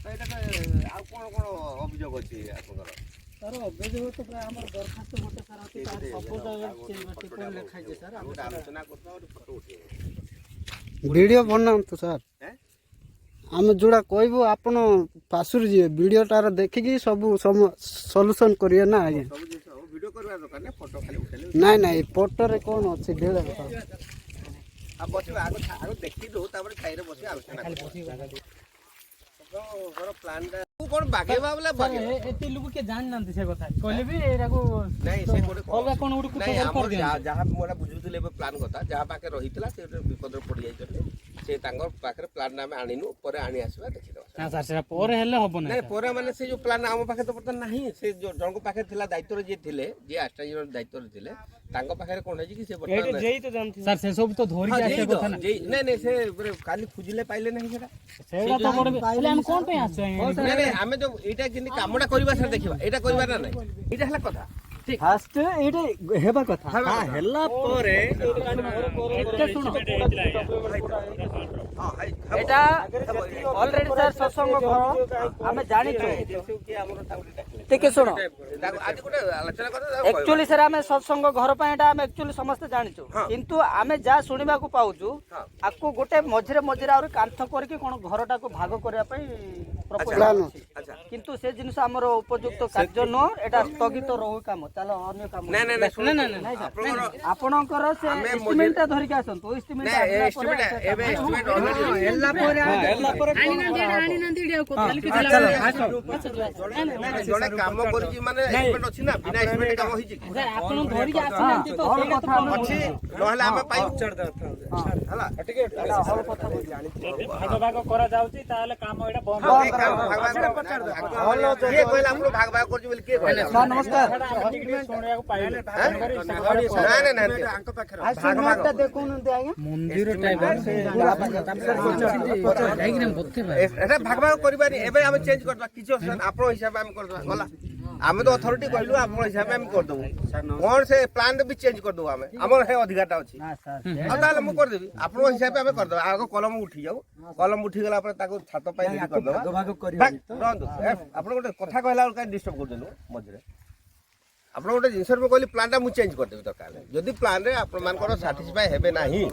ଆଉ କଣ କଣ ଅଭିଯୋଗ ଅଛି ଆପଣଙ୍କର? ସାର୍ ଅଭିଯୋଗ ତ ପ୍ରାୟ ଆମର ଦରଖାସ୍ତ ଗୋଟେ ସାର୍ ଅଛି ତାର ସବୁ ଜାଗାରେ ଲେଖା ହେଇଛି ସାର୍ ଆଲୋଚନା କରୁଥିବା ଗୋଟେ ଫଟୋ ଉଠେଇବ ଭିଡ଼ିଓ ବନାନ୍ତୁ ସାର୍। ଆମେ ଯୋଉଟା କହିବୁ ଆପଣ ପାଶୁରୁ ଯିବେ ଭିଡ଼ିଓଟାର ଦେଖିକି ସବୁ ସଲ୍ୟୁସନ୍ କରିବେ ନା ଆଜ୍ଞା। ସବୁ ଜିନିଷ ଭିଡ଼ିଓ କରିବା ଦରକାର ନାହିଁ, ଫଟୋ ଖାଲି ଉଠେଇଲେ ନାଇଁ ନାଇଁ ଫଟୋରେ କ'ଣ ଅଛି ଢେଳ ଆଉ ବସିବା ଆଗ ଦେଖିଦେଉ ତାପରେ ଛାଇରେ ବସି ଆଲୋଚନା ଘର ପ୍ଲାନ୍ଟା କଣ ବାଗେଇବା ବୋଲେ ଏତେ ଲୋକ କିଏ ଜାଣିନାହାନ୍ତି ସେ କଥା କହିଲେ ବି ଏଇଟାକୁ ନାଇଁ ସେ ଗୋଟେ ଅଲଗା କ'ଣ ଗୋଟେ ନାଇଁ ଆମର ଯାହା ମୁଁ ଏଇଟା ବୁଝୁଥିଲି ଏବେ ପ୍ଲାନ୍ କଥା ଯାହା ପାଖରେ ରହିଥିଲା ସେ ଗୋଟେ ବିପଦରେ ପଡ଼ିଯାଇଛନ୍ତି ସେ ତାଙ୍କ ପାଖରେ ପ୍ଲାନ୍ ଆମେ ଆଣିନୁ ପରେ ଆଣି ଆସିବା ଦେଖିଦେବା। ନା ସାର୍ ସେଟା ପରେ ହେଲେ ହବ ନା ନାଇଁ ପରେ ମାନେ ସେ ଯୋଉ ପ୍ଲାନ୍ ଆମ ପାଖରେ ତ ବର୍ତ୍ତମାନ ନାହିଁ ସେ ଜଣଙ୍କ ପାଖରେ ଥିଲା ଦାୟିତ୍ୱରେ ଯିଏ ଥିଲେ ଯିଏ ଆଷ୍ଟ୍ରାଇଜର ଦାୟିତ୍ୱରେ ଥିଲେ ତାଙ୍କ ପାଖରେ କ'ଣ ହେଇଛି କି ସେ ସାର୍ ସେ ସବୁ ତ ଧରିକି ଆସିବା କଥା ନା। ନାଇଁ ନାଇଁ ସେ କାଲି ଖୋଜିଲେ ପାଇଲେ ନାହିଁ ସେଟା ଆମେ କ'ଣ ପାଇଁ ଆସିଛୁ ଆମେ ଯୋଉ ଏଇଟା କେମିତି କାମଟା କରିବା ସାର୍ ଦେଖିବା ଏଇଟା କରିବା ନା ନାଇଁ ଏଇଟା ହେଲା କଥା ଫାଷ୍ଟ ଏଇଟା ହେବା କଥା ହେଲା ପରେ ଏଇଟା ଅଲରେଡି ସାର୍ ସତ୍ସଙ୍ଗ ଘର ଆମେ ଜାଣିଛୁ ଟିକେ ଶୁଣ ଆକ୍ଚୁଆଲି ସାର୍ ଆମେ ସତ୍ସଙ୍ଗ ଘର ପାଇଁ ଏଇଟା ଆମେ ଆକ୍ଚୁଆଲି ସମସ୍ତେ ଜାଣିଛୁ କିନ୍ତୁ ଆମେ ଯାହା ଶୁଣିବାକୁ ପାଉଛୁ ଆକୁ ଗୋଟେ ମଝିରେ ମଝିରେ ଆହୁରି କାନ୍ଥ କରିକି କ'ଣ ଘରଟାକୁ ଭାଗ କରିବା ପାଇଁ ପ୍ରପୋଜାଲ ଅଛି କିନ୍ତୁ ସେ ଜିନିଷ ଆମର ଉପଯୁକ୍ତ କାର୍ଯ୍ୟ ନୁହଁ ଏଇଟା ସ୍ଥଗିତ ରହୁ କାମ ଚାଲ ଅନ୍ୟ କାମ ଆପଣଙ୍କର ସେ ଏଷ୍ଟିମେଟଟା ଧରିକି ଆସନ୍ତୁ ଜଣେ କାମ କରିଛି ମାନେ ଅଛି ନା ବିନା ଏଷ୍ଟିମେଟ କାମ ହେଇଛି ଆପଣ ଧରିକି ଆସିନାହାନ୍ତି ତ ସେଇ କଥା ଅଛି ନହେଲେ ଆମେ ପାଇବୁ ହେଲା ଭାଗ ଭାଗ କରାଯାଉଛି ତାହେଲେ କାମ ଏଇଟା ବନ୍ଦ କିଏ କହିଲା ଆପଣ ଭାଗ ଭାଗ କରୁଛି ବୋଲି କିଏ କହିଲା ନମସ୍କାର ଶୁଣିବାକୁ ପାଇଲେ ମନ୍ଦିର ଏଟା ଭାଗ ଭାଗ କରିବାନି ଏବେ ଆମେ ଚେଞ୍ଜ କରିଦବା କିଛି ଅସୁବିଧା ଆପଣ ହିସାବରେ ଆମେ କରିଦବା ଗଲା ଆମେ ତ ଅଥରିଟି କହିଲୁ ଆପଣ ହିସାବରେ ଆମେ କରିଦେବୁ କ'ଣ ସେ ପ୍ଲାନ୍ ବି ଚେଞ୍ଜ କରିଦେବୁ ଆମେ ଆମର ସେ ଅଧିକାରଟା ଅଛି ଆଉ ତାହେଲେ ମୁଁ କରିଦେବି ଆପଣଙ୍କ ହିସାବରେ ଆମେ କରିଦେବା ଆଗ କଲମ ଉଠି ଯାଉ କଲମ ଉଠିଗଲା ପରେ ତାକୁ ଛାତ ପାଇଁ କରିଦେବା ରହନ୍ତୁ ଆପଣ ଗୋଟେ କଥା କହିଲା ବେଳକୁ କାହିଁ ଡିଷ୍ଟର୍ବ କରୁଛନ୍ତି ମଝିରେ ଆପଣ ଗୋଟେ ଜିନିଷ ମୁଁ କହିଲି ପ୍ଲାନ୍ଟା ମୁଁ ଚେଞ୍ଜ କରିଦେବି ଦରକାର ଯଦି ପ୍ଲାନ୍ରେ ଆପଣମାନଙ୍କର ସାଟିସ୍ଫାଏ ହେବେ ନାହିଁ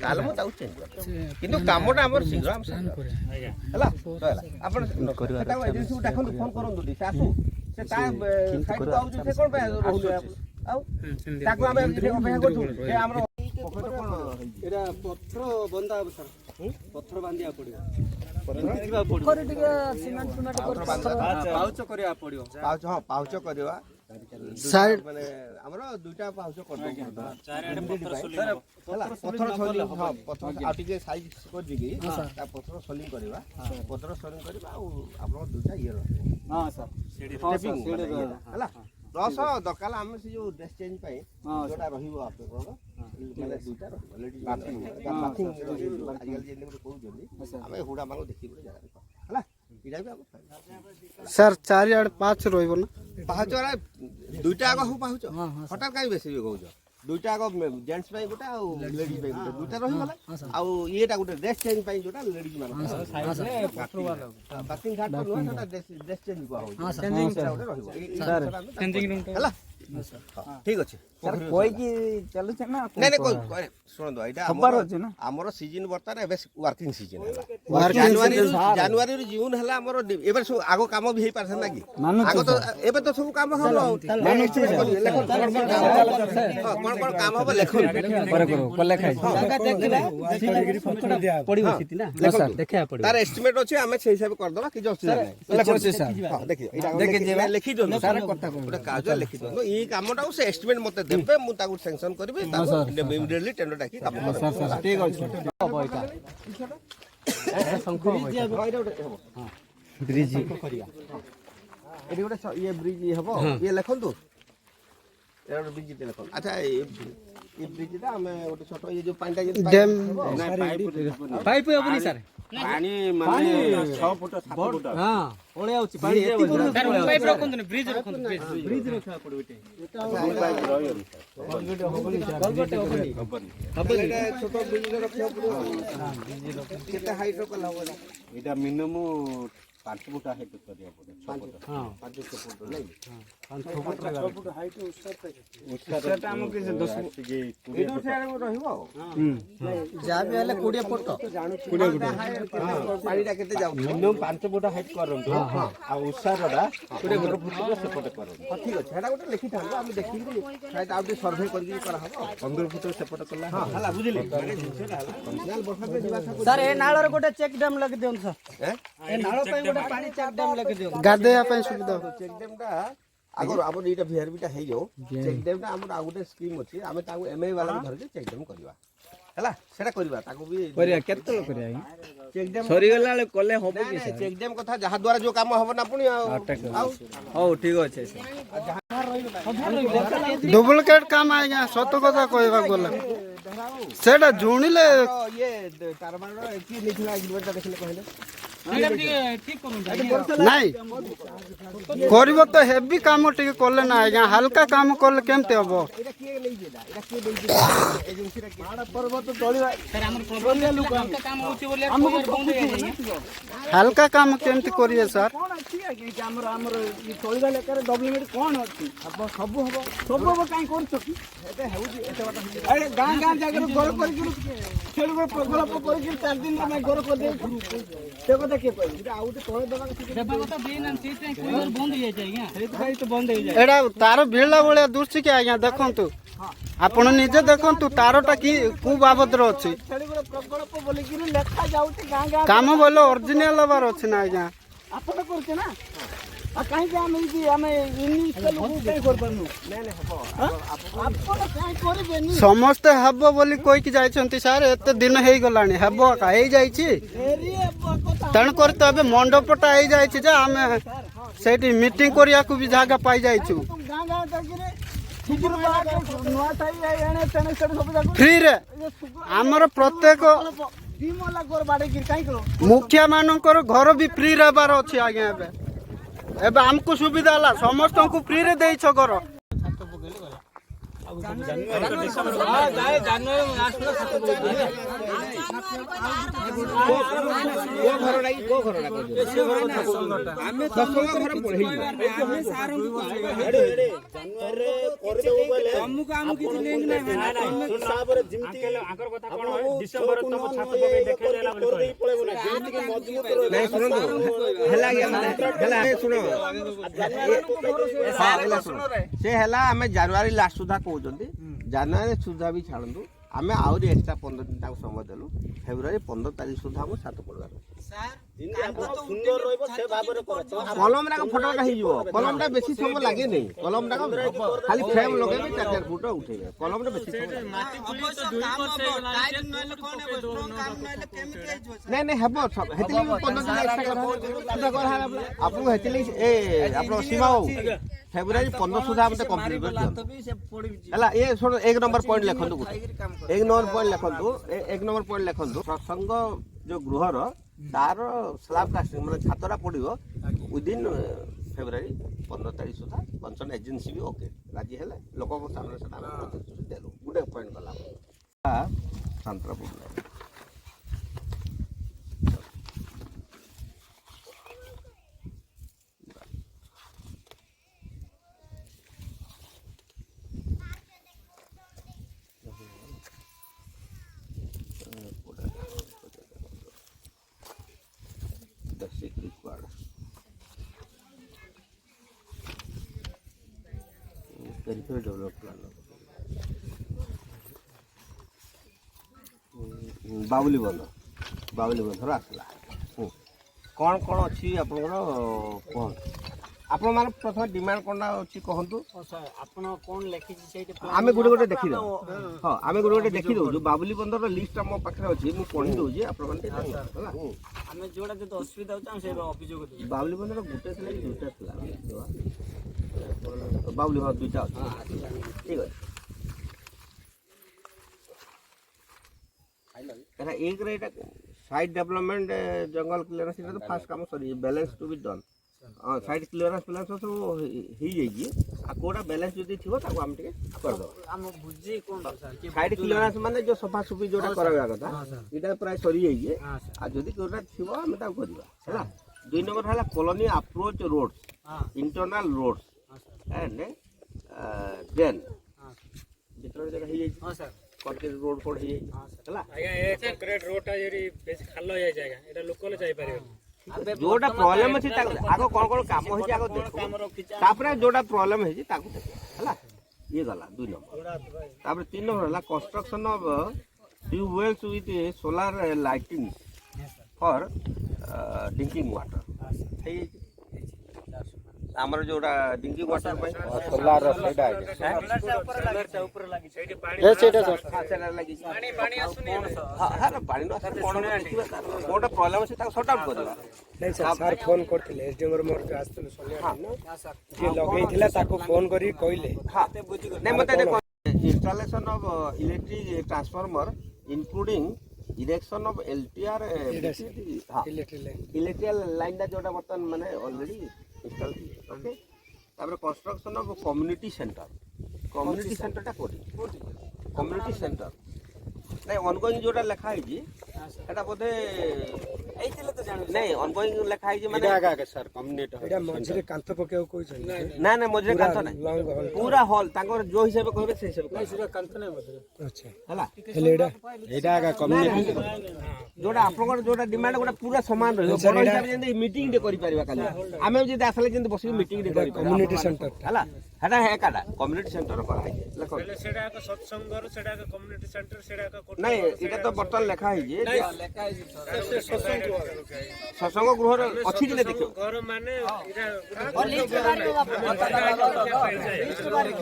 ତାହେଲେ ମୁଁ ତାକୁ ଚେଞ୍ଜ କରିଦେବି କିନ୍ତୁ କାମଟା ଆମର ଶୀଘ୍ର ହେଲା ଆପଣ ଏଜେନ୍ସିକୁ ଡାକନ୍ତୁ ଫୋନ୍ କରନ୍ତୁ ସେ ଆସୁ ସେ ତା ସାଇଡ୍କୁ ଆଉଛି ସେ କ'ଣ ପାଇଁ ରହୁନି ଆଉ ତାକୁ ଆମେ ଅପେକ୍ଷା କରୁଛୁ ଯେ ଆମର ଏଇଟା ପଥର ବନ୍ଧା ହବ ସାର୍ ପଥର ବାନ୍ଧିବାକୁ ପଡ଼ିବ ପାଉଚ କରିବାକୁ ପଡ଼ିବ ପାଉଚ କରିବା ସାଇଡ୍ ମାନେ ଆମର ଦୁଇଟା ପାଉଚ କରିଦେବୁ ପଥର ସୋଲିଂ ପଥର ଆଉ ଟିକେ ସାଇଜ୍ କରିଦେଇକି ତା ପଥର ସୋଲିଂ କରିବା ପଥର ସୋଲିଂ କରିବା ଆଉ ଆପଣଙ୍କର ଦୁଇଟା ଇଏ ରହିବ ହେଲା ପ୍ଲସ୍ ଦରକାର ଆମେ ସେ ଯୋଉ ଡ୍ରେସ୍ ଚେଞ୍ଜ ପାଇଁ ଯୋଉଟା ରହିବ ଆପଣଙ୍କର ମାନେ ଦୁଇଟା ରହିବ ଆଜିକାଲି ଯେମିତି କହୁଛନ୍ତି ଆମେ ହୁଡ଼ା ମାନଙ୍କୁ ଦେଖିକି ଗୋଟେ ଜାଗାରେ ହେଲା ଏଇଟା ବି ଆମେ ସାର୍ ଚାରିଆଡ଼େ ପାହାଚ ରହିବ ନା ପାହାଚ ଦୁଇଟା ଆଗ ହଉ ପାହାଚ ହଠାତ୍ କାହିଁ ବେଶୀ କହୁଛ ଦୁଇଟା ଆଗ ଜେଣ୍ଟସ୍ ପାଇଁ ଗୋଟେ ଆଉ ଲେଡ଼ିଜ୍ ପାଇଁ ଗୋଟେ ଦୁଇଟା ରହିଗଲା ଆଉ ଇଏଟା ଗୋଟେ ଡ୍ରେସ୍ ଚେଞ୍ଜ ପାଇଁ ଯୋଉଟା ଲେଡ଼ିଜ୍ ମାନଙ୍କ ବାଥିଂ ଘାଟ ନୁହଁ ସେଟା ଡ୍ରେସ୍ ଚେଞ୍ଜ କୁହା ହଉଛି ଗୋଟେ ରହିବ ହେଲା ଠିକ୍ ଅଛି କହିକି ଚାଲୁଛେ ନା ନାଇଁ ନାଇଁ ଶୁଣନ୍ତୁ ଏଇଟା ଆମର ସିଜନ୍ ବର୍ତ୍ତମାନ ଏବେ ୱାର୍କିଂ ସିଜନ୍ ହେଲା ଜାନୁଆରୀରୁ ଜୁନ୍ ହେଲା ଆମର ଏବେ ସବୁ ଆଗ କାମ ବି ହେଇପାରିছে ନା କି ଆଗ ତ ଏବେ ତ ସବୁ କାମ ହବ କ'ଣ କ'ଣ କାମ ହବ ଲେଖନ୍ତୁ ତାର ଏଷ୍ଟିମେଟ୍ ଅଛି ଆମେ ସେଇ ହିସାବରେ କରିଦେବା କିଛି ଅସୁବିଧା ନାହିଁ ଲେଖି ଦିଅନ୍ତୁ ଗୋଟେ କାଗଜ ଲେଖି ଦିଅନ୍ତୁ ଏଇ କାମଟାକୁ ସେ ଏଷ୍ଟିମେଟ୍ ମତେ ଦେବେ ମୁଁ ତାକୁ ସାଂସନ୍ କରିବି ଇମିଡିଏଟଲି ଟେଣ୍ଡର ଡାକି କାମ ବ୍ରିଜ ଏଠି ଗୋଟେ ଇଏ ବ୍ରିଜ ହବ ଇଏ ଲେଖନ୍ତୁ ବ୍ରିଜ ଲେଖନ୍ତୁ ଆଚ୍ଛା ଏ ବ୍ରିଜଟା ଆମେ ଗୋଟେ ଛୋଟ ଇଏ ଯୋଉ ପାଣିଟା ପାଇପ୍ ହେବନି ସାର୍ ପାଣି ମାନେ 6 ଫୁଟ 7 ଫୁଟ ପଳେଇ ଆଉଛି ପାଣି ପାଇପ୍ ରଖନ୍ତୁନି ବ୍ରିଜ ରଖନ୍ତୁ ବ୍ରିଜ ରଖିବାକୁ ପଡ଼ିବ ଏଇଟା ଛୋଟ ବ୍ରିଜ ରଖିବାକୁ ପଡ଼ିବ କେତେ ହାଇଟ୍ ର କଲା ହବ ଏଇଟା ମିନିମମ୍ 5 ଫୁଟ ହାଇଟ୍ କରିବାକୁ ପଡେ 6 ଫୁଟ 5 ଫୁଟ ନାଇଁ ଉଚ୍ଚତା ଆମକୁ 10 ଏଇଠୁ ସିଆଡେ ରହିବ ଯାହା ବି ହେଲେ 20 ଫୁଟ ପାଣିଟା କେତେ ଯାଉଛି ମିନିମମ୍ 5 ଫୁଟ ହାଇଟ୍ କରନ୍ତୁ ଆଉ ଉଚ୍ଚତାଟା 20 ଫୁଟ ସେପଟେ କରନ୍ତୁ ଠିକ ଅଛି ସେଟା ଗୋଟେ ଲେଖିଥାନ୍ତୁ ଆମେ ଦେଖିକି ସାଇଟ୍ ଆଉ ଟିକେ ସର୍ଭେ କରିକି କରାହବ 15 ଫୁଟ ସେପଟେ କଲା ହେଲା ବୁଝିଲେ ଜିନିଷଟା ହେଲା ବର୍ଷା ଦିନ ଯିବା ଆସିବା ସାର୍ ଏ ନାଳର ଗୋଟେ ଚେକ୍ ଡ୍ୟାମ୍ ଲାଗି ଦିଅନ୍ତୁ ସାର୍ ଏ ନାଳ ପାଇଁ ଗୋଟେ ପାଣି ଚେକ୍ ଡ୍ୟାମ୍ ଲାଗି ଦିଅନ୍ତୁ ଗାଧେଇବା ପାଇଁ ସୁବିଧା ଚେକ୍ ଡ୍ୟାମ୍ଟା ଆଗରୁ ଆମର ଏଇଟା ଭିଆରବିଟା ହେଇଯାଉ ଚେକ୍ ଡ୍ୟାମ୍ଟା ଆମର ଆଉ ଗୋଟେ ସ୍କିମ୍ ଅଛି ଆମେ ତାକୁ ଏମ୍ଆଇ ବାଲାକୁ ଧରିକି ଚେକ୍ ଡ୍ୟାମ୍ କରିବା ହେଲା ସେଟା କରିବା ତାକୁ ବି କରିବା କେତେବେଳେ କରିବା ଚେକ୍ ଡ୍ୟାମ୍ ସରିଗଲା ବେଳେ କଲେ ହବ କି ଚେକ୍ ଡ୍ୟାମ୍ କଥା ଯାହା ଦ୍ୱାରା ଯୋଉ କାମ ହବ ନା ପୁଣି ଆଉ ହଉ ଠିକ ଅଛି ଡୁପ୍ଲିକେଟ୍ କାମ ଆଜ୍ଞା ସତ କଥା କହିବାକୁ ଗଲେ ସେଟା ଜୁଣିଲେ ଇଏ ତାରବାଡ଼ କିଏ ନେଇଥିଲା ଏଗ୍ରିମେଣ୍ଟଟା ଦେଖିଲେ କହିଲେ ନାଇଁ କରିବ ତ ହେଭି କାମ ଟିକେ କଲେ ନା ଆଜ୍ଞା ହାଲକା କାମ କଲେ କେମିତି ହବ ଏଇଟା କିଏ ନେଇଛି ଏଇଟା କିଏ ଦେଇଛି ଏଜେନ୍ସିଟା କିଏ ପର୍ବତ ତଳିବା ହାଲକା କାମ କେମିତି କରିବେ ସାର୍ ଆମର ତଳିବା ଲେଖାରେ ଡବ୍ଲ୍ୟୁମେଟ୍ କ'ଣ ଅଛି ସବୁ ହବ କାହିଁ କରୁଛ କି ଗାଁ ଜାଗାରେ ଘର କରିକି ସେଠି ଗୋଟେ ପ୍ରକଳ୍ପ କରିକି 4 ଦିନ ଆମେ ଘର କରିଦେଇଛୁ ସେ କଥା କିଏ କହିବେ ଆଉ ଗୋଟେ ତଳେ ଦେବା ଏଇଟା ତାର ଭିଡ଼ିଲା ଭଳିଆ ଦୁଶି କି ଆଜ୍ଞା ଦେଖନ୍ତୁ ଆପଣ ନିଜେ ଦେଖନ୍ତୁ ତାରଟା କି କୋଉ ବାବଦରେ ଅଛି ସେଠି ଗୋଟେ ପ୍ରକଳ୍ପ ବୋଲିକିରି ଲେଖା ଯାଉଛି ଗାଁ କାମ ବୋଲେ ଅରିଜିନାଲ ହବାର ଅଛି ନା ଆଜ୍ଞା ଆପଣ କରୁଛେ ନା ଆଉ କାହିଁକି ଆମେ ଇଂଲିଶ ଲୋକକୁ କାହିଁ କରିପାରୁନୁ ଆପଣ କାହିଁ କରିବେନି ସମସ୍ତେ ହେବ ବୋଲି କହିକି ଯାଇଛନ୍ତି ସାର୍ ଏତେ ଦିନ ହେଇଗଲାଣି ହେବ ଏକା ହେଇଯାଇଛି ତେଣୁକରି ତ ଏବେ ମଣ୍ଡପଟା ହେଇଯାଇଛି ଯେ ଆମେ ସେଇଠି ମିଟିଂ କରିବାକୁ ବି ଜାଗା ପାଇଯାଇଛୁ ଫ୍ରିରେ ଆମର ପ୍ରତ୍ୟେକ ମୁଖିଆ ମାନଙ୍କର ଘର ବି ଫ୍ରିରେ ହେବାର ଅଛି ଆଜ୍ଞା ଏବେ ଆମକୁ ସୁବିଧା ହେଲା ସମସ୍ତଙ୍କୁ ଫ୍ରିରେ ଦେଇଛ ଘର ସେ ହେଲା ଆମେ ଜାନୁଆରୀ ଲାଷ୍ଟ ସୁଦ୍ଧା କହୁଛନ୍ତି ଜାନୁଆରୀ ସୁଦ୍ଧା ବି ଛାଡ଼ନ୍ତୁ ଆମେ ଆହୁରି ଏକ୍ସଟ୍ରା 15 ଦିନ ତାକୁ ସମୟ ଦେଲୁ ଫେବୃଆରୀ 15 ତାରିଖ ସୁଦ୍ଧା ଆମ ଛାତ ପଡ଼ିବାର କଲମଟା ଫଟୋଟା ହେଇଯିବ କଲମଟା ବେଶୀ ସମୟ ଲାଗେନି କଲମଟା ଖାଲି ଫ୍ରେମ୍ ଲଗେଇବେ 4 ଫୁଟ ଉଠେଇବେ କଲମଟା ବେଶୀ ସମୟ ନାଇଁ ନାଇଁ ହେବ ହେଥିଲାଗି 15 ଦିନ ଏକ୍ସଟ୍ରା ଆପଣଙ୍କୁ ହେଥିଲାଗି ଆପଣ ସୀମା ବାବୁ ଫେବୃଆରୀ 15 ସୁଦ୍ଧା ଆମେ କମ୍ପ୍ଲିଟ୍ କରିଦିଅନ୍ତୁ ହେଲା ଏ ଶୁଣ 1 ନମ୍ବର ପଏଣ୍ଟ ଲେଖନ୍ତୁ ଗୋଟେ 1 ନମ୍ବର ପଏଣ୍ଟ ଲେଖନ୍ତୁ 1 ନମ୍ବର ପଏଣ୍ଟ ଲେଖନ୍ତୁ ସତ୍ସଙ୍ଗ ଯୋଉ ଗୃହର ତାର ସ୍ଲାବ୍ କାଷ୍ଟିଂ ମାନେ ଛାତଟା ପଡ଼ିବ ୱିଦିନ୍ ଫେବୃଆରୀ 15 ତାରିଖ ସୁଦ୍ଧା କନସର୍ନ ଏଜେନ୍ସି ବି ଓକେ ରାଜି ହେଲେ ଲୋକଙ୍କ ସାମନାରେ ସେଟା ଆମେ ପ୍ରତିଶ୍ରୁତି ଦେଲୁ ଗୋଟେ ପଏଣ୍ଟ ଗଲା ସାନ୍ତ୍ରାପୁର peripheral development plan ବାଉଲି ବନ୍ଧର ଆସିଲା କ'ଣ କ'ଣ ଅଛି ଆପଣଙ୍କର କୁହନ୍ତୁ ଆପଣମାନେ ପ୍ରଥମେ ଡିମାଣ୍ଡ କ'ଣଟା ଅଛି କହନ୍ତୁ ଆପଣ କ'ଣ ଲେଖିଛି ସେଇଠି ଆମେ ଗୋଟେ ଦେଖିଦେବୁ ହଁ ଆମେ ଗୋଟେ ଦେଖିଦେଉଛୁ ବାବୁଲି ବନ୍ଧର ଲିଷ୍ଟଟା ମୋ ପାଖରେ ଅଛି ମୁଁ ପଢ଼ି ଦେଉଛି ଆପଣମାନେ ହେଲା ଆମେ ଯୋଉଟା ଯଦି ଅସୁବିଧା ହେଉଛି ଆମେ ସେ ଅଭିଯୋଗ ଦେବୁ ବାବୁଲି ବନ୍ଧର ଗୋଟେ ଥିଲା କି ଦୁଇଟା ଥିଲା ବାବୁଲି ହଁ ଦୁଇଟା ଅଛି ଠିକ୍ ଅଛି ଏଇଟା ଏକରେ ଏଇଟା ସାଇଡ୍ ଡେଭଲପମେଣ୍ଟ ଜଙ୍ଗଲ କ୍ଲିୟରେନ୍ସ ଏଇଟା ତ ଫାଷ୍ଟ କାମ ସରି ବ୍ୟାଲେନ୍ସ ଟୁ ବି ଡନ୍ ହଁ ସାଇଡ୍ କ୍ଲିୟରେନ୍ସ ଫିଲାନ୍ସ ସବୁ ହେଇଯାଇଛି ଆଉ କେଉଁଟା ବ୍ୟାଲେନ୍ସ ଯଦି ଥିବ ତାକୁ ଆମେ ଟିକେ କରିଦେବା ସାଇଡ୍ କ୍ଲିୟରେନ୍ସ ମାନେ ଯେଉଁ ସଫାସୁଫି ଯେଉଁଟା କରାଇବା କଥା ଏଇଟା ପ୍ରାୟ ସରିଯାଇଛି ଆଉ ଯଦି କେଉଁଟା ଥିବ ଆମେ ତାକୁ କରିବା ହେଲା 2 नंबर है colony approach roads internal roads and then जितना जगह है हां सर कंक्रीट रोड कोड है हला आज्ञा ए कंक्रीट रोड टा जेरी बेसी खाल हो जाएगा एटा लोकल जाई पारे जोटा प्रॉब्लम अछि आगो कोन काम होई आगो देखो तापरे जोटा प्रॉब्लम है ताकू देखो हला ये गला 2 नंबर तापरे 3 नंबर हला construction of tube wells with solar lighting for drinking water है हमर जोड़ा ड्रिंकिंग वाटर पे सोलार सेटा ऊपर लागी छैटी ए सेटा सर हां सेटा लागी पानी आसुनी हां पानी न आसे कोन देखिबा कोटा प्रॉब्लम अछि ता सॉर्ट आउट करबा नहीं सर फोन करथिले एसडीएम मोर के आस्तले सोनिया ना जे लगैथिला ताको फोन करी कइले हां नहीं मते देखो installation of electric transformer including erection of LTR हां इलेक्ट्रिकल लाइन दा जोटा बर्तन माने ऑलरेडी इंस्टॉल ओके तापर कंस्ट्रक्शन ऑफ कम्युनिटी सेंटर टा कोठी कम्युनिटी सेंटर नहीं ऑनगोइंग जोटा लिखा है जी एटा बोधे एइतिले तो जानु नहीं ऑनगोइंग लिखा है जी माने आगा आगा सर कम्युनिटी एटा मझरे कांथ पकेउ कोइ छै ना ना मजरे कांथ नहीं पूरा हॉल तांकर जो हिसाब कहबे से हिसाब नहीं सीधा कांथ नहीं मझरे अच्छा हला हेलेडा एटा आगा कम्युनिटी जोटा आपनकर जोटा डिमांड गोटा पूरा समान रहयो बड़ हिसाब जेंदी मीटिंग दे करि परिबा काली आमे जे आसले जेंदी बसी मीटिंग दे करि कम्युनिटी सेंटर हला हेटा है काडा कम्युनिटी सेंटर पर है देखो पहले सेडा का सत्संगर सेडा का कम्युनिटी सेंटर सेडा का नहीं इटा तो बर्तन लिखा है जे लेखा है सत्संग गृह अछि कि देखियो घर माने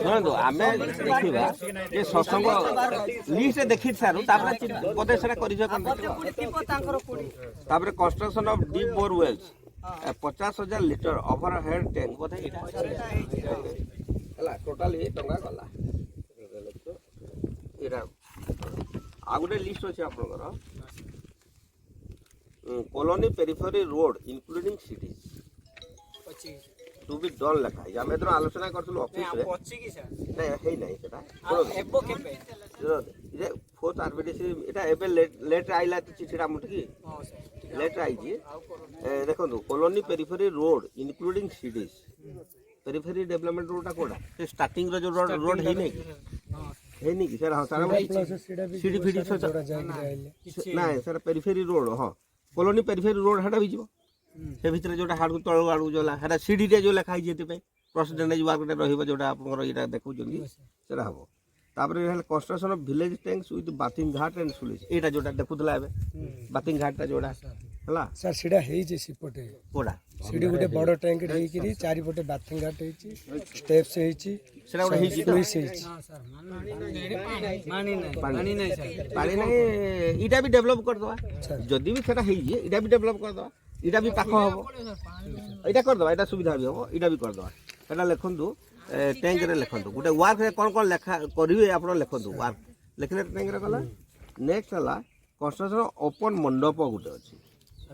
देखो आमे देखिबा जे सत्संग लिस्ट देखि सारू तापर बोधे सेटा करि छ तापर construction of deep bore wells 50,000 litre overhead tank बोधे हला टोटल ये टंगा गला एरा आ गोटे लिस्ट अछि आपनकर colony periphery road including cities to be done लिखा है आमे तो आलोचना करथलो ऑफिस रे पची की सर नहीं है नहीं सेटा एबो केबे ये फोर्थ आरबीडीसी एटा एबे लेट आइला चिठीटा मुठकी हां सर लेट आई जी देखो colony periphery road including cities periphery development road कोडा से स्टार्टिंग रो जो रोड है नहीं है नहीं सर हां सारा सीडी फीडी जोड़ा जाई रहले नहीं सर पेरिफेरी रोड हां कॉलोनी पेरिफेरी रोड हटा भी जीवो से भीतर जोटा हाड़ तळ आड़ू जोला हटा सीडी रे जो लिखा जेते पे प्रेसिडेंट वर्क रे रहिबो जोटा आपनकर एटा देखौ जंदी सेरा हबो तापर रहल construction of village tanks with bathing Ghat and sluice एटा जोटा देखुतला एबे बाथिंग घाट ता जोड़ा हला सर सीधा हेई जे सिपटे कोडा सीडी गुटे बड़ टैंक हेई किरी चारि पटे बाथिंग घाट हेई स्टेप्स हेई सेरा उडा हिची पुलिस हेई पानी नहीं सर पानी नहीं इटा भी डेवलप कर दवा जदी भी सेटा हेई जे इटा भी डेवलप कर दवा इटा भी पाखो हबो इटा कर दवा इटा सुविधा भी हबो इटा भी कर दवा एटा लेखंदु टैंक रे लेखंदु गुटे वर्क रे कोन कोन लेखा करिवे आपण लेखंदु वर्क लेखले टैंक रे कला नेक्स्ट हला कंस्ट्रक्शन ओपन मंडप गुटे अछि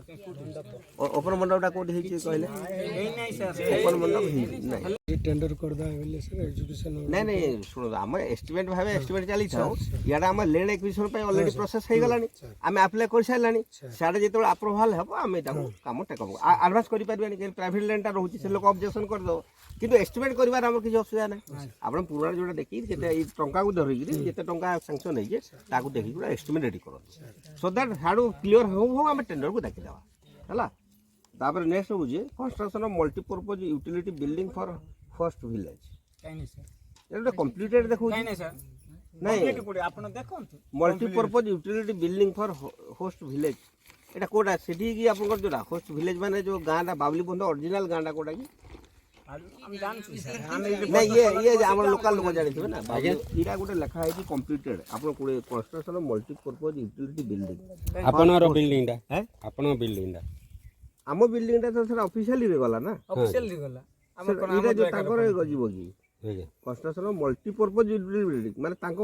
ओपन मंडपटा कोठी हेछि कहले नहीं सर ओपन मंडप ही नहीं ये टेंडर कर दा होले सर एजुकेशन नहीं नहीं सुनो हम एस्टिमेट भाबे एस्टिमेट चली थाउ याडा हम लैंड एक्विजिशन पे ऑलरेडी प्रोसेस हे गलानी हम अप्लाई कर सालानी साडे जेतो अप्रूवल हबो हम एटा काम टेकब एडवांस करि परबेनी कि प्राइवेट लैंड ता रहउची से लोक ऑब्जेक्शन कर दो किंतु एस्टिमेट करिवार हमर किछ असुविधा नै आपण पुराना जोडा देखि केते ई टंका को धरि कि जेते टंका सैंक्शन हे जे ताकू देखि पूरा एस्टिमेट रेडी करो सो दैट हाडू क्लियर हो हम टेंडर को देखि देबा हला तापर नेक्स्ट हो जे construction of multipurpose utility building for first village नहीं सर एटा कंप्लीटेड देखो नहीं सर नहीं आपण देखंतु multipurpose utility building for host village एटा कोडा सिटी की आपन जोडा होस्ट विलेज माने जो गांडा बावली बंद ओरिजिनल गांडा कोडा की हम जानछु सर नहीं ये हमर लोकल लोग जानि थबे ना इरा गोटे लिखा है कि कंप्लीटेड आपन कोडे construction of multipurpose utility building आपनर बिल्डिंग दा है आपन बिल्डिंग दा हम बिल्डिंग दा तो सर ऑफिशियली रे गला ना ऑफिशियल दी गला इरा जो ताकर गजिबो की construction of multipurpose utility building माने ताको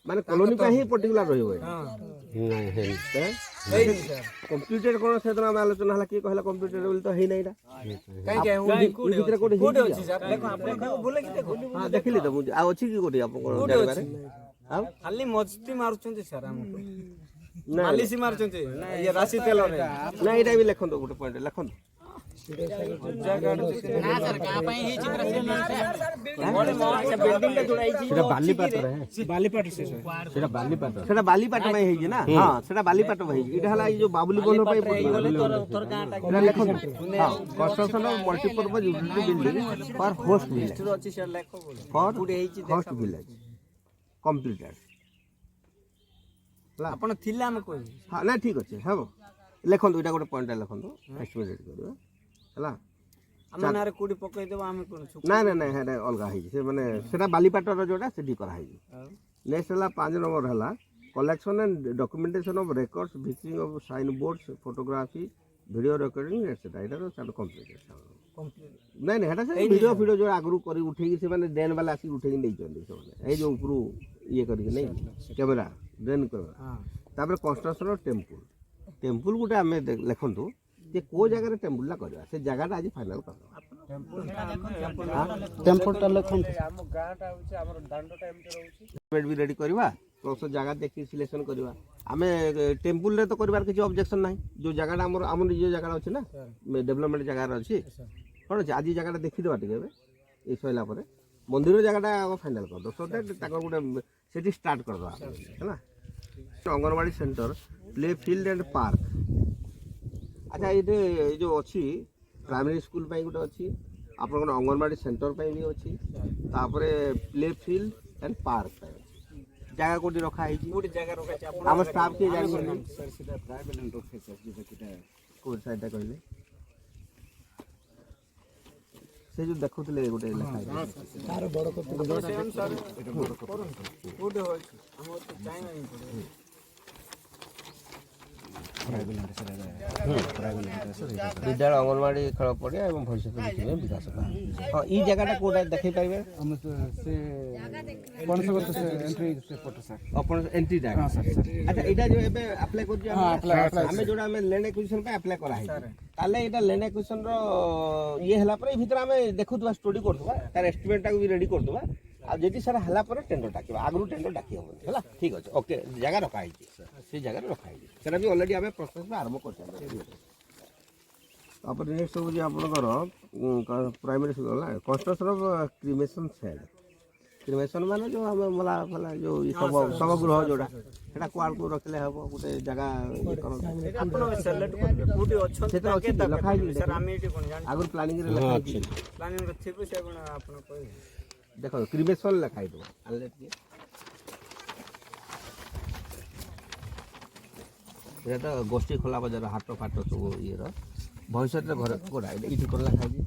माने कॉलोनी का ही पर्टिकुलर रहिबो नहीं है कंप्लीटेड कोन से तो आलोचना हला की कहला कंप्लीटेड बोल तो हे नहीं रा काई भीतर कोडी कोडे अछि सर देखो आपण बोले कि देखो हां देखिली तो मुझे आ अछि की कोडी आपन जानबारे हां खाली मस्ती मारुचंती सर हमको ना मालिसी मारुचंती ये राशि तेल रे ना एटा भी लेखन तो गोटे पॉइंट लेखन ସେଟା ବାଲିପାଟ ସେଟା ବାଲିପାଟ ପାଇଁ ହେଇଛି ନା ହଁ ସେଟା ବାଲିପାଟ ପାଇଁ ହେଇଛି ଏଇଟା ହେଲା ଏଇ ଯୋଉ ବାବୁଲି ବନ ପାଇଁ ଏଇଟା ଲେଖନ୍ତୁ ହଁ construction of multipurpose utility building for host village host village completed ଆପଣ ଥିଲେ ଆମେ କହିବୁ ହଁ ନା ଠିକ୍ ଅଛି ହେବ ଲେଖନ୍ତୁ ଏଇଟା ଗୋଟେ ପଏଣ୍ଟଟା ଲେଖନ୍ତୁ ଏଷ୍ଟିମେଟ୍ କରିବା ହେଲା ଆମ ନାଁରେ କୋଉଠି ପକେଇଦେବ ଆମେ କଣ ନାଇଁ ନାଇଁ ନାଇଁ ସେଇଟା ଅଲଗା ହେଇଛି ସେ ମାନେ ସେଟା ବାଲିପାଟର ଯୋଉଟା ସେଠି କରାହେଇଛି ନେକ୍ସଟ ହେଲା 5 ନମ୍ବର ହେଲା collection and documentation of records ଭିଜିଂ of sign boards photography video recording etcetera ଏଇଟା ତ ଚାଲୁ କମ୍ପ୍ଲିଟ୍ ନାଇଁ ନାଇଁ ସେଟା ସେ ଭିଡ଼ିଓ ଫିଡ଼ିଓ ଯୋଉ ଆଗରୁ କରି ଉଠେଇକି ସେମାନେ ଡ୍ରେନ୍ ବାଲା ଆସିକି ଉଠେଇକି ନେଇଛନ୍ତି ସେମାନେ ଏଇ ଯୋଉ ଉପରୁ ଇଏ କରିକି ନେଇ କ୍ୟାମେରା ଡ୍ରେନ୍ କ୍ୟାମେରା ତାପରେ କନଷ୍ଟ୍ରକ୍ସନ ଟେମ୍ପୁଲ ଗୋଟେ ଆମେ ଲେଖନ୍ତୁ ଯେ କୋଉ ଜାଗାରେ ଟେମ୍ପୁଲଟା କରିବା ସେ ଜାଗାଟା ଆଜି ଫାଇନାଲ କରିଦେବା ଟେମ୍ପଲଟା ଲେଖନ୍ତୁ ଆମ ଗାଁଟା ହଉଛି ଆମର ଦାଣ୍ଡଟା ଏମିତି ରହୁଛି ବେଡ୍ ବି ରେଡି କରିବା ପ୍ଲସ୍ ଜାଗା ଦେଖି ସିଲେକ୍ସନ କରିବା ଆମେ ଟେମ୍ପୁଲରେ ତ କରିବାର କିଛି ଅବଜେକ୍ସନ ନାହିଁ ଯୋଉ ଜାଗାଟା ଆମର ନିଜ ଜାଗାଟା ଅଛି ନା ଡେଭଲପମେଣ୍ଟ ଜାଗାରେ ଅଛି କ'ଣ ଅଛି ଆଜି ଜାଗାଟା ଦେଖିଦେବା ଟିକେ ଏବେ ଏଇ ସରିଲା ପରେ ମନ୍ଦିର ଜାଗାଟା ଫାଇନାଲ କରିଦେବା ସୋ ଦ୍ୟାଟ୍ ତାଙ୍କର ଗୋଟେ ସେଠି ଷ୍ଟାର୍ଟ କରିଦେବା ହେଲା anganwadi centre play field and park ଆଚ୍ଛା ଏଇଠି ଏଇ ଯେଉଁ ଅଛି ପ୍ରାଇମେରୀ ସ୍କୁଲ ପାଇଁ ଗୋଟେ ଅଛି ଆପଣଙ୍କର ଅଙ୍ଗନବାଡ଼ି ସେଣ୍ଟର ପାଇଁ ବି ଅଛି ତାପରେ ପ୍ଲେ ଫିଲ୍ଡ ଆଣ୍ଡ ପାର୍କ ପାଇଁ ଅଛି ଜାଗା କୋଉଠି ରଖା ହେଇଛି କୋଉଠି ଜାଗା ରଖାଯାଇଛି ଆପଣ ଆମ ଷ୍ଟାଫ୍ କିଏ ଜାଣିଛନ୍ତି କୋଉ ସାଇଡ଼ଟା କହିଲେ ସେ ଯେଉଁ ଦେଖୁଥିଲେ ଗୋଟେ ଲେଖା ହେଇଛି ତାର ବଡ଼ କପି କୋଉଠି ହଉଛି ଆମର ତ ଚାହିଁବା ହିଁ ପଡ଼ିବ ବିଦ୍ୟାଳୟ ଅଙ୍ଗନବାଡ଼ି ଖେଳ ପଡ଼ିଆ ଏବଂ ଭବିଷ୍ୟତ ଦେଖିବେ ବିକାଶ ହଁ ଏଇ ଜାଗାଟା କୋଉଟା ଦେଖେଇ ପାରିବେ ଆପଣ ଏଣ୍ଟ୍ରି ଜାଗା ଆଚ୍ଛା ଏଇଟା ଯେଉଁ ଏବେ ଆପ୍ଲାଏ କରୁଛୁ ଆମେ ଯୋଉଟା ଆମେ ଲ୍ୟାଣ୍ଡ ଆକ୍ୱିଜିସନ୍ ପାଇଁ ଆପ୍ଲାଏ କରାହେଇଛି ତାହେଲେ ଏଇଟା ଲ୍ୟାଣ୍ଡ ଆକ୍ୱିଜିସନ୍ର ଇଏ ହେଲା ପରେ ଏଇ ଭିତରେ ଆମେ ଦେଖୁଥିବା ଷ୍ଟଡି କରୁଥିବା ତାର ଏଷ୍ଟିମେଟ୍ଟାକୁ ବି ରେଡ଼ି କରୁଥିବା ଆଉ ଯଦି ସେଟା ହେଲା ପରେ ଟେଣ୍ଡର ଡାକିବା ଆଗରୁ ଟେଣ୍ଡର ଡାକି ହେବନି ହେଲା ଠିକ୍ ଅଛି ଓକେ ଜାଗା ରଖା ହେଇଛି ସେ ଜାଗାରେ ରଖା ହେଇଛି ସେଟା ବି ଅଲରେଡ଼ି ଆମେ ପ୍ରୋସେସ୍ ଆରମ୍ଭ କରିସାରିଛୁ ତାପରେ ନେକ୍ସଟ ହେଉଛି ଆପଣଙ୍କର ପ୍ରାଇମେରୀ ସ୍କୁଲ ହେଲା construction of cremation shed cremation ମାନେ ଯେଉଁ ଆମେ ମଲା ଫଲା ଯେଉଁ ଶବ ଗୃହ ଯେଉଁଟା ସେଟା କୁଆଡ଼କୁ ରଖିଲେ ହେବ ଗୋଟେ ଜାଗା ଇଏ କରନ୍ତି ଆପଣ ସିଲେକ୍ଟ କରିବେ କୋଉଠି ଅଛନ୍ତି ସେଥିରେ ଅଛି ଲେଖା ହେଇଛି ସାର୍ ଆମେ ଏଠି କଣ ଜାଣିଛୁ ଆଗରୁ ପ୍ଲାନିଂରେ ଲେଖା ହେଇଛି ପ୍ଲାନିଂରେ ଥିବ ସେ କଣ ଆପଣ କହିବେ ଦେଖନ୍ତୁ କ୍ରିମେସନ୍ ଲେଖା ହେଇଥିବ ଆଣିଲେ ଟିକେ এটা তো গোষ্ঠী খোলা বাজার হাট ফাট ସବୁ ଇଏର ଭବିଷ୍ୟତରେ ଘରେ କୋଉଟା ଏଇଠି କ'ଣ ଲେଖା ହେଇଛି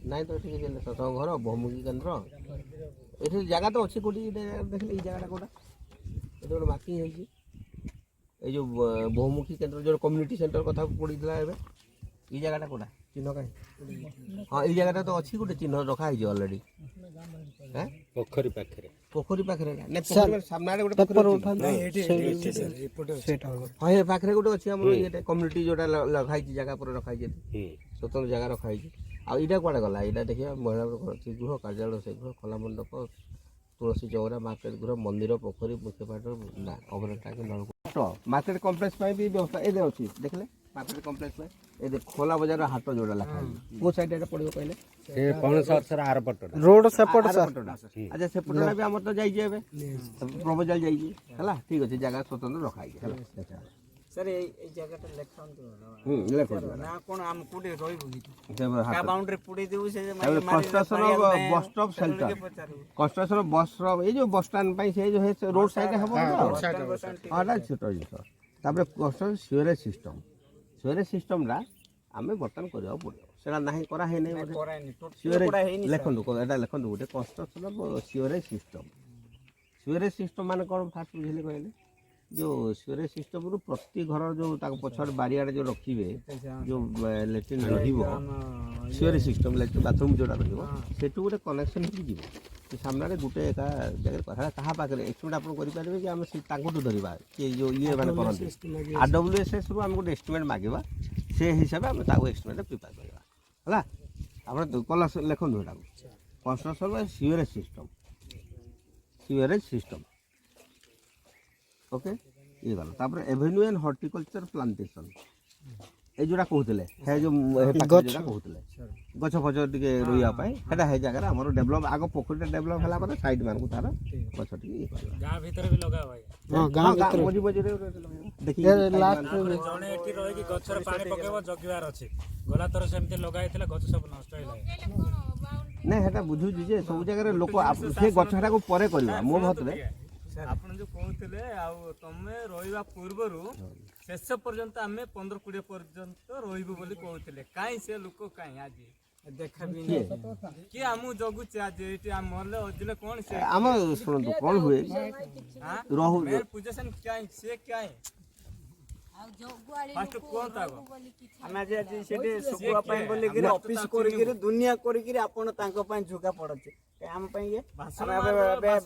ନାଇଁ ତ ଏଠି କିଛି ସତଙ୍କ ଘର ବହୁମୁଖୀ କେନ୍ଦ୍ର ଏଠି ଜାଗା ତ ଅଛି କୋଉଠି ଦେଖିଲେ ଏଇ ଜାଗାଟା କୋଉଟା ଏଠି ଗୋଟେ ମାର୍କିଂ ହେଇଛି ଏଇ ଯେଉଁ ବହୁମୁଖୀ କେନ୍ଦ୍ର ଯେଉଁ କମ୍ୟୁନିଟି ସେଣ୍ଟର କଥା ପଡ଼ିଥିଲା ଏବେ ଏଇ ଜାଗାଟା କୋଉଟା ଚିହ୍ନ କାହିଁ ହଁ ଏଇ ଜାଗାଟା ତ ଅଛି ଗୋଟେ ଚିହ୍ନ ରଖା ହେଇଛି ଅଲରେଡ଼ି ପୋଖରୀ ପାଖରେ ସାମ୍ନାରେ ଗୋଟେ ହଁ ଏ ପାଖରେ ଗୋଟେ ଅଛି ଆମର ଇଏଟା କମ୍ୟୁନିଟି ଯେଉଁଟା ଲଗା ହେଇଛି ଜାଗା ପରେ ରଖା ହେଇଛି ସ୍ୱତନ୍ତ୍ର ଜାଗା ରଖା ହେଇଛି ଆଉ ଏଇଟା କୁଆଡ଼େ ଗଲା ଏଇଟା ଦେଖିବା ମହିଳାଙ୍କର ଗୃହ କାର୍ଯ୍ୟାଳୟ ସେ ଗୃହ ଖୋଲା ମଣ୍ଡପ ତୁଳସୀ ଚଉରା ମାର୍କେଟ ଗୃହ ମନ୍ଦିର ପୋଖରୀ ମୁଖ୍ୟ ପାଟ ନା ଅଭରଟାକି ନଳକୂପ ମାର୍କେଟ କମ୍ପ୍ଲେକ୍ସ ପାଇଁ ବି ବ୍ୟବସ୍ଥା ଏଇରେ ଅଛି ଦେଖିଲେ ମାର୍କେଟ କମ୍ପ୍ଲେକ୍ସ ପାଇଁ ଏ ଖୋଲା ବଜାର ହାଟ ଯୋଉଟା ଲେଖା କୋଉ ସାଇଡ୍ ଏଟା ପଡ଼ିବ କହିଲେ ସେ ପଣସ ଗଛର ଆର ପଟଟା ରୋଡ ସେପଟ ଆଚ୍ଛା ସେପଟଟା ବି ଆମର ତ ଯାଇଛି ଏବେ ପ୍ରପୋଜାଲ ଯାଇଛି ହେଲା ଠିକ୍ ଅଛି ଜାଗା ସ୍ୱତନ୍ତ୍ର ରଖା ହେଇଛି ହେଲା ସାର୍ ଏଇ ଜାଗାଟା ଲେଖନ୍ତୁ ଲେଖନ୍ତୁ ନା କ'ଣ ଆମେ କୋଉଠି ରହିବୁ କି ହାଟ କା ବାଉଣ୍ଡରୀ ପୁଡେଇ ଦେବୁ ସେ construction bus stop centre construction bus ଏଇ ଯେଉଁ ବସ୍ ଷ୍ଟାଣ୍ଡ ପାଇଁ ସେ ଯେଉଁ ରୋଡ୍ ସାଇଡ୍ ହେବ ହଁ ଛୋଟ ଜିନିଷ ତାପରେ କନଷ୍ଟ୍ରକ୍ସନ ସିୱରେଜ୍ ସିଷ୍ଟମଟା ଆମେ ବର୍ତ୍ତମାନ କରିବାକୁ ପଡ଼ିବ ସେଟା ନାହିଁ କରାହେଇନି ଲେଖନ୍ତୁ ଏଇଟା ଲେଖନ୍ତୁ ଗୋଟେ କନଷ୍ଟ୍ରକ୍ସନ ସିୱରେଜ୍ ସିଷ୍ଟମ ମାନେ କ'ଣ ଫାଷ୍ଟ ବୁଝିଲେ କହିଲେ ଯେଉଁ ସିୱରେଜ୍ ସିଷ୍ଟମରୁ ପ୍ରତି ଘର ଯେଉଁ ତାଙ୍କ ପଛଆଡ଼େ ବାରିଆଡ଼େ ଯେଉଁ ରଖିବେ ଯେଉଁ ଲାଟ୍ରିନ୍ ରହିବ ସିୱରେଜ୍ ସିଷ୍ଟମ ଲାଟ୍ରିନ୍ ବାଥରୁମ୍ ଯେଉଁଟା ରହିବ ସେଠୁ ଗୋଟେ କନେକ୍ସନ୍ ହେଇକି ଯିବ ସେ ସାମ୍ନାରେ ଗୋଟେ ଏକା ଜାଗାରେ ସେଟା କାହା ପାଖରେ ଏଷ୍ଟିମେଟ୍ ଆପଣ କରିପାରିବେ କି ଆମେ ତାଙ୍କଠୁ ଧରିବା କି ଯେଉଁ ଇଏ ମାନେ କରନ୍ତି RWSSରୁ ଆମେ ଗୋଟେ ଏଷ୍ଟିମେଟ୍ ମାଗିବା ସେ ହିସାବରେ ଆମେ ତାକୁ ଏଷ୍ଟିମେଟ୍ ପ୍ରିପେୟାର କରିବା ହେଲା ଆପଣ କଲା ଲେଖନ୍ତୁ ଏଟାକୁ construction sewerage system sewerage system okay ये गला तापर एवेन्यू एंड हॉर्टिकल्चर प्लांटेशन ए जोड़ा कहते हे जो जोड़ा कहते गछ फच टे रोया सेटा हे जगह आम डेभलप आग पोखरी डेभलप है साइड मान तार गछ टे ଗାଁ ଭିତରେ ବି ଲଗା ହୁଏ मझी मझी देखिए ଜଣେ ଏଠି ରହିକି ଗଛରେ ପାଣି ପକେଇବ ଜଗିବାର ଅଛି ଗଲା ଥର ସେମିତି ଲଗା ହେଇଥିଲା ଗଛ ସବୁ ନଷ୍ଟ ହେଇଲା ନାଇଁ ହେଟା ବୁଝୁଛି ଯେ ସବୁ ଜାଗାରେ ଲୋକ ସେ ଗଛଟାକୁ ପରେ କରିବା ମୋ ମତରେ ଆପଣ ଯୋଉ କହୁଥିଲେ ଆଉ ତମେ ରହିବା ପୂର୍ବରୁ ଶେଷ ପର୍ଯ୍ୟନ୍ତ ଆମେ 15-20 ପର୍ଯ୍ୟନ୍ତ ରହିବୁ ବୋଲି କହୁଥିଲେ କାଇଁ ସେ ଲୋକ କାଇଁ ଆଜି ଦେଖାବି କିଏ ଆମକୁ ଜଗୁଛି ଆଜି ଏଇଠି ମରଲେ ଅଜିଲେ କଣ ସେ ଆମ ଶୁଣନ୍ତୁ କଣ ହୁଏ ରହୁ ପୂଜା କାଇଁ ସେ କାଇଁ ଫାଷ୍ଟ କୁହନ୍ତୁ ଆଗ ଆମେ ଆଜି ସେଠି ଶୁଖୁଆ ପାଇଁ ବୋଲିକିରି ଅଫିସ କରିକିରି ଦୁନିଆ କରିକିରି ଆପଣ ତାଙ୍କ ପାଇଁ ଝୁକା ପଡୁଛି ଆମ ପାଇଁ ଇଏ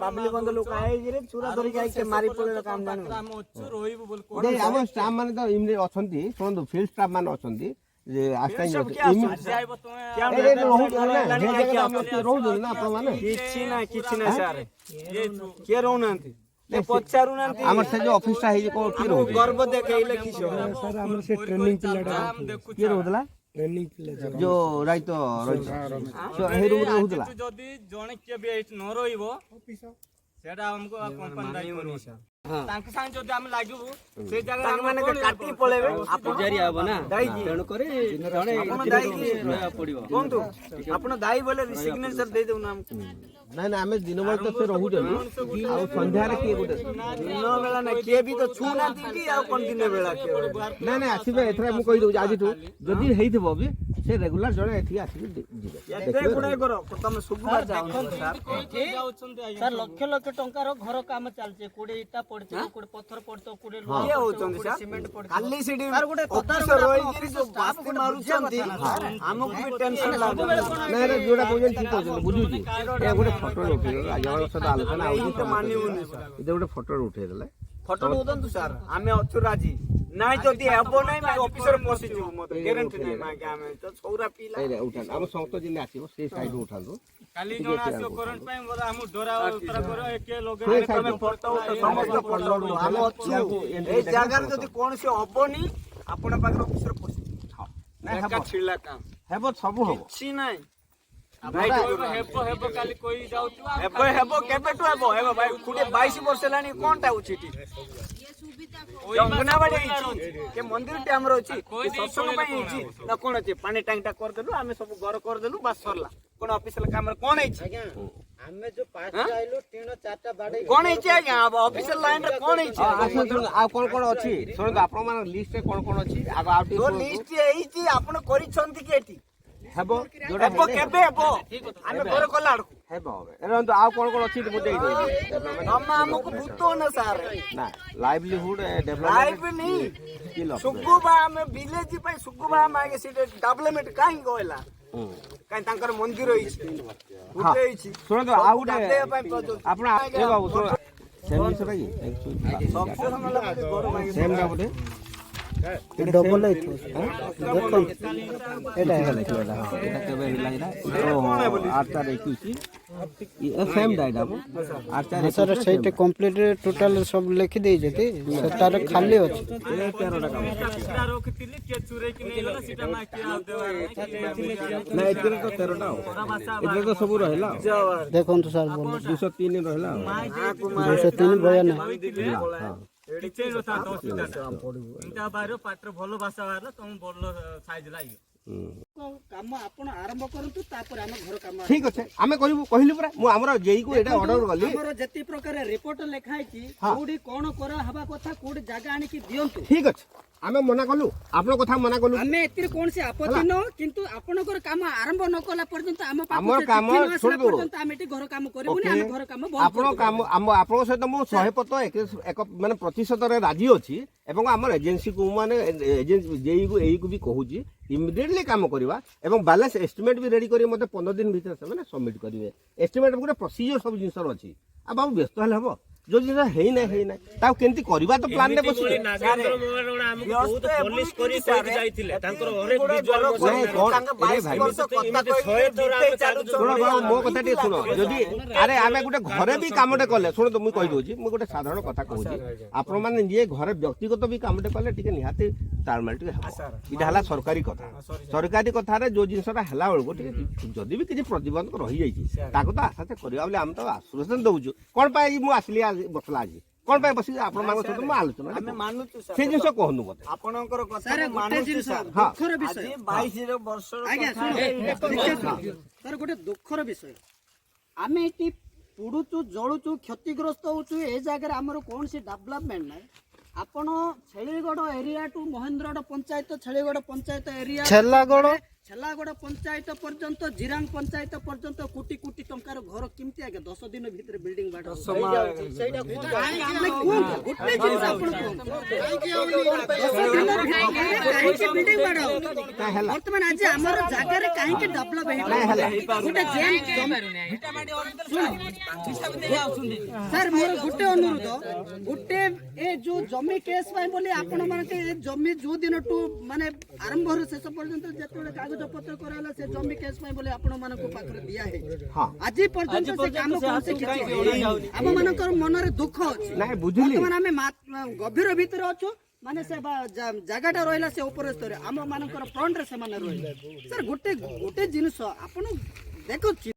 ବାବଲି ବନ୍ଧ ଲୋକ ଆଇକିରି ଚୁରା ଧରିକି ଆଇକି ମାରି ପଳେଇଲେ କାମ ଜାଣିବୁ ଆମେ ଅଛୁ ରହିବୁ ବୋଲି ଆମ ଷ୍ଟାଫ ମାନେ ତ ଏମିତି ଅଛନ୍ତି ଶୁଣନ୍ତୁ ଫିଲ୍ଡ ଷ୍ଟାଫ ମାନେ ଅଛନ୍ତି ଯେ ରହୁଛନ୍ତି ନା ଆପଣ ମାନେ କିଛି ନାହିଁ ସାର୍ କିଏ ରହୁନାହାନ୍ତି ପଚାରୁନାହାନ୍ତି ଆମର ସେ ଯୋଉ ଅଫିସ ଟା ହେଇଛି କୋଉ କିଏ ରହୁଛି ଗର୍ବ ଦେଖେଇଲେ କିଛି ସାର୍ ଆମର ସେ ଟ୍ରେନିଂ ପିଲାଟା କିଏ ରହୁଥିଲା ଟ୍ରେନିଂ ପିଲା ଯୋଉ ରାଇତ ରହିଛି ହେଇ ରୁମ୍ ରେ ରହୁଥିଲା ଯଦି ଜଣେ କିଏ ବି ଏଇଠି ନ ରହିବ ସେଟା ଆମକୁ କମ୍ପାନୀ ଦାୟୀ କରିବ ତାଙ୍କ ସାଙ୍ଗେ ଯଦି ଆମେ ଲାଗିବୁ ସେଇ ଜାଗାରେ ଆମେ ମାନେ କାଟି ପଳେଇବେ ଆପଣ ଜାରି ହବ ନା ଦାୟୀ ତେଣୁ କରି ଜଣେ ଆପଣ ଦାୟୀ ରହିବାକୁ ପଡିବ କୁହନ୍ତୁ ଆପଣ ଦାୟୀ ବୋଲେ ସିଗ୍ନେଚର ଦେଇ ଦେଉନା ଆମକୁ ନାଇଁ ନାଇଁ ଆମେ ଦିନ ବେଳ ତ ସେ ରହୁଛନ୍ତି ଆଉ ସନ୍ଧ୍ୟାରେ କିଏ ଗୋଟେ ଦିନ ବେଳା ନା କିଏ ବି ତ ଛୁଁନାହାନ୍ତି କି ଆଉ କଣ ଦିନ ବେଳା ନାଇଁ ନାଇଁ ଆସିବେ ଏଥର ମୁଁ କହିଦେଉଛି ଆଜିଠୁ ଯଦି ହେଇଥିବ ବି ସେ ରେଗୁଲାର ଜଣେ ଏଠିକି ଆସିକି ଯିବେ ତମେ ସୁବିଧା ଯାଉଛନ୍ତି ସାର୍ ଲକ୍ଷ ଲକ୍ଷ ଟଙ୍କାର ଘର କାମ ଚାଲିଛି କୋଉଠି ଇଟା ପଡିଥିବ କୋଉଠି ପଥର ପଡିଥିବ କୋଉଠି କିଏ ହଉଛନ୍ତି ସିମେଣ୍ଟ ପଡିଥିବ ଖାଲି ସେଠି ଅଫିସର ରହିକିରି ଯୋଉ ବାସ୍ତି ମାରୁଛନ୍ତି ଆମକୁ ବି ଟେନସନ ଲାଗୁଛି ନାଇଁ ରେ ଯୋଉଟା କହୁଛନ୍ତି ଠିକ କହୁଛନ୍ତି ବୁଝୁଛି ଏ ଗୋଟେ ଫଟୋ ଉଠେଇଦେଲେ ଆଜ୍ଞାଙ୍କ ସହିତ ଆଲୋଚନା ଏଇ ତ ମାନିବୁନି ଏଇଟା ଗୋଟେ ଫଟୋ ଉଠେଇଦେଲେ ଫଟୋ ଉଠନ୍ତୁ ସାର୍ ଆମେ ଅଛୁ ରାଜି ନାଇଁ ଯଦି ହେବ ନାଇଁ ଅଫିସର ପଶିଯିବୁ ମତେ ଗ୍ୟାରେଣ୍ଟି ନାହିଁ ଆଜ୍ଞା ଆମେ ତ ସୌରା ପିଲା ଉଠାନ୍ତୁ ଆମ ସମସ୍ତ ଯେମିତି ଆସିବ ସେଇ ସାଇଡ୍ ଉଠାନ୍ତୁ କାଲି ଜଣେ ଆସିବ କରେଣ୍ଟ ପାଇଁ ବୋଧେ ଆମକୁ ଡରା ଉତ୍ତର କର କିଏ ସେ ଲଗେଇ side ରୁ ଫଟୋ ସମସ୍ତେ ଫଟୋ ଆମେ ଅଛୁ ଏଇ ଜାଗାରେ ଯଦି କୌଣସି ହବନି ଆପଣ ପାଖରେ ଅଫିସର ପଶିଯିବ ଏକା ଛିଡିଲା କାମ ହେବ ସବୁ ହବ କିଛି ନାହିଁ ହେବ କାଲି କହି ଯାଉଥିବା ହେବ କେବେଠୁ ହେବ ଭାଇ 22 ବର୍ଷ ହେଲାଣି କଣଟା ଅଛି ଏଠି ଅଙ୍ଗନାବାଡି ହେଇଛି କେ ମନ୍ଦିରଟି ଆମର ଅଛି ସତ୍ସଙ୍ଗ ପାଇଁ ହେଇଛି ନା କଣ ଅଛି ପାଣି ଟାଙ୍କିଟା କରିଦେଲୁ ଆମେ ସବୁ ଘର କରିଦେଲୁ ବାସ୍ ସରିଲା କଣ ଅଫିସିଆଲ କାମରେ କଣ ହେଇଛି ଆମେ ଯୋଉ ପାସ୍ ଆଇଲୁ 3-4ଟା ବାଡେଇ କଣ ହେଇଛି ଆଜ୍ଞା ଅଫିସିଆଲ ଲାଇନରେ କଣ ହେଇଛି ଆଉ କଣ କଣ ଅଛି ଶୁଣନ୍ତୁ ଆପଣ ମାନ ଲିଷ୍ଟରେ କଣ କଣ ଅଛି ଆଗ ଆଉ ଯୋଉ ଟିକେ ଲିଷ୍ଟ ହେଇଛି ଆପଣ କରିଛନ୍ତି କି ଏଠି ହେବ ଯୋଉଟା ହେବ କେବେ ହେବ ଆମେ ଘର କଲା ଆଡକୁ ହେବ ଏରନ୍ତୁ ଆଉ କଣ କଣ ଅଛି ମୁଁ ଦେଇଦେବି ତମେ ଆମକୁ ଭୂତ ନା ସାର୍ ନା ଲାଇଭଲିହୁଡ ଲାଇଭ ନି ସୁଗୁବା ଆମେ ଭିଲେଜ ପାଇଁ ସୁଗୁବା ଆମେ ସେଟା ଡେଭଲପମେଣ୍ଟ କାହିଁ କହିଲା କାହିଁ ତାଙ୍କର ମନ୍ଦିର ହେଇଛି ଗୋଟେ ହେଇଛି ଶୁଣନ୍ତୁ ଆଉ ଗୋଟେ ଆପଣ ଏ ବାବୁ ଶୁଣ ସେମ୍ ଜିନିଷଟା କି ସେମ୍ ଟା ଗୋଟେ ଡବଲ ଏଇଟା ଲେଖିବାଟା ହଁ ଏଇଟା କେବେ ହେଲା ଏଇଟା 8/21 ସେମ୍ ଟା ଏଇଟା 8/21 ସାର୍ ସେଇଟା କମ୍ପ୍ଲିଟ ଟୋଟାଲ ସବୁ ଲେଖି ଦେଇଛନ୍ତି ସେଟାରେ ଖାଲି ଅଛି 13ଟା କାମ ରଖିଥିଲି କିଏ ଚୁରେଇକି ନେଇଗଲା ସେଟା ମା କିଏ ଆଉ ଦେବାର ନା ଏଥିରେ ତ 13ଟା ଆଉ ଏଥିରେ ତ ସବୁ ରହିଲା ଦେଖନ୍ତୁ ସାର୍ 203 ରହିଲା 203 ଭୟ ନା କିଛି କଥା ଏଇଟା ବାହାରିବ ପାଟିରେ ଭଲ ଭାଷା ବାହାରିଲା ତମ ଭଲ ସାଇଜ ଲାଗିବ କାମ ଆପଣ ଆରମ୍ଭ କରନ୍ତୁ ତାପରେ ଆମେ ଘର କାମ ଠିକ ଅଛି ଆମେ କରିବୁ କହିଲୁ ପରା ମୁଁ ଆମର ଜେଇକୁ ଏଇଟା ଅର୍ଡର କଲି ଆମର ଯେତିକି ପ୍ରକାର ରିପୋର୍ଟ ଲେଖା ହେଇଛି କୋଉଠି କଣ କରା ହବା କଥା କୋଉଠି ଜାଗା ଆଣିକି ଦିଅନ୍ତୁ ଠିକ ଅଛି ଆମେ ମନା କଲୁ ଆପଣଙ୍କ କଥା ମନା କଲୁ ଆମେ ଏଥିରେ କୌଣସି ଆପତ୍ତି ନ କିନ୍ତୁ ଆପଣଙ୍କର କାମ ଆରମ୍ଭ ନ କଲା ପର୍ଯ୍ୟନ୍ତ ଆମ ଆମର କାମ ଶୁଣନ୍ତୁ ପର୍ଯ୍ୟନ୍ତ ଆମେ ଏଠି ଘର କାମ କରିବୁନି ଆମେ ଘର କାମ ବନ୍ଦ ଆପଣ କାମ ଆପଣଙ୍କ ସହିତ ମୁଁ 100% ମାନେ ପ୍ରତିଶତରେ ରାଜି ଅଛି ଏବଂ ଆମର ଏଜେନ୍ସିକୁ ମାନେ ଜେଇକୁ ଏଇକୁ ବି କହୁଛି ଇମିଡିଏଟଲି କାମ କରିବା ଏବଂ ବାଲାନ୍ସ ଏଷ୍ଟିମେଟ୍ ବି ରେଡି କରି ମୋତେ 15 ଦିନ ଭିତରେ ସେମାନେ ସବମିଟ୍ କରିବେ ଏଷ୍ଟିମେଟ୍ ଗୋଟେ ପ୍ରୋସିଜିଓର ସବୁ ଜିନିଷର ଅଛି ଆଉ ବାବୁ ବ୍ୟସ୍ତ ହେଲେ ହବ जो जिन ହେଇନା ତାକୁ କେମିତି କରିବା ତ ପ୍ଲାନ୍ ରେ ବସିଲେ ନାଗେନ୍ଦ୍ର ମହାରଣା ଆମକୁ ବହୁତ ପୋଲିସ କରି କହିକି ଯାଇଥିଲେ ତାଙ୍କର ହରେକ ଭିଜୁଆଲ ମୋ କଥା ଟିକେ ଶୁଣ ଯଦି ଆରେ ଆମେ ଗୋଟେ ଘରେ ବି କାମଟେ କଲେ ଶୁଣନ୍ତୁ ମୁଁ କହିଦଉଛି ମୁଁ ଗୋଟେ ସାଧାରଣ କଥା କହୁଛି ଆପଣ ମାନେ ଯିଏ ଘରେ ବ୍ୟକ୍ତିଗତ ବି କାମଟେ କଲେ ଟିକେ ନିହାତି ତାଳମେଳ ଟିକେ ହେବ ଏଇଟା ହେଲା ସରକାରୀ କଥା ସରକାରୀ କଥାରେ ଯୋଉ ଜିନିଷଟା ହେଲା ବେଳକୁ ଟିକେ ଯଦି ବି କିଛି ପ୍ରତିବନ୍ଧକ ରହିଯାଇଛି ତାକୁ ତ ଆଶା କରିବା ବୋଲି ଆମେ ତ ଆଶ୍ୱାସନା ଦଉଛୁ କଣ ପାଇଁ ମୁଁ ଆସିଲି ବସିଲା ଆଜି କଣ ପାଇଁ ବସିକି ଆପଣମାନଙ୍କ ସହିତ ମୁଁ ଆଲୋଚନା ମାନୁଛୁ ସେ ଜିନିଷ କହନ୍ତୁ ମତେ ଆପଣଙ୍କର କଥା ସାର୍ ଗୋଟେ ଜିନିଷ ଦୁଃଖର ବିଷୟ 22 ବର୍ଷର ଆଜ୍ଞା ସାର୍ ଗୋଟେ ଦୁଃଖର ବିଷୟ ଆମେ ଏଠି ପୁଡୁଛୁ ଜଳୁଛୁ କ୍ଷତିଗ୍ରସ୍ତ ହଉଛୁ ଏ ଜାଗାରେ ଆମର କୌଣସି ଡେଭଲପମେଣ୍ଟ ନାହିଁ ଆପଣ Chheligarh area to Mahendragarh panchayat Chheligarh panchayat area Chhelagarh panchayat ପର୍ଯ୍ୟନ୍ତ ଜିରାଙ୍ଗ ପଞ୍ଚାୟତ ପର୍ଯ୍ୟନ୍ତ କୋଟି କୋଟି ଟଙ୍କାର ଘର କେମିତି ଆଜ୍ଞା 10 ଦିନ ଭିତରେ ବିଲ୍ଡିଂ ବାଡ ସେଇଟା ଗୋଟେ ଜିନିଷ ଆପଣ କୁହନ୍ତୁ 10 ଦିନ ଭିତରେ କାହିଁକି ବିଲ୍ଡିଂ ବାଡ ବର୍ତ୍ତମାନ ଆଜି ଆମର ଜାଗାରେ କାହିଁକି ଡେଭଲପ ହେଇପାରୁନି ସାର୍ ମୋର ଗୋଟେ ଅନୁରୋଧ ଗୋଟେ ଏ ଯୋଉ ଜମି କେସ୍ ପାଇଁ ବୋଲି ଆପଣ ମାନେ ଜମି ଯୋଉ ଦିନଠୁ ମାନେ ଆରମ୍ଭରୁ ଶେଷ ପର୍ଯ୍ୟନ୍ତ ଯେତେବେଳେ କାଗଜ ପତ୍ର କରାହେଲା ସେ ଜମି କେସ୍ ପାଇଁ ବୋଲି ଆପଣ ମାନଙ୍କ ପାଖରେ ଦିଆ ହେଇଛି ଆଜି ପର୍ଯ୍ୟନ୍ତ ସେ କାମ ଆମ ମାନଙ୍କର ମନରେ ଦୁଃଖ ଅଛି ବର୍ତ୍ତମାନ ଆମେ ଗଭୀର ଭିତରେ ଅଛୁ ମାନେ ସେ ଜାଗାଟା ରହିଲା ସେ ଉପର ସ୍ତରରେ ଆମ ମାନଙ୍କର ଫ୍ରଣ୍ଟରେ ସେମାନେ ରହିଲେ ସାର୍ ଗୋଟେ ଜିନିଷ ଆପଣ ଦେଖୁଛି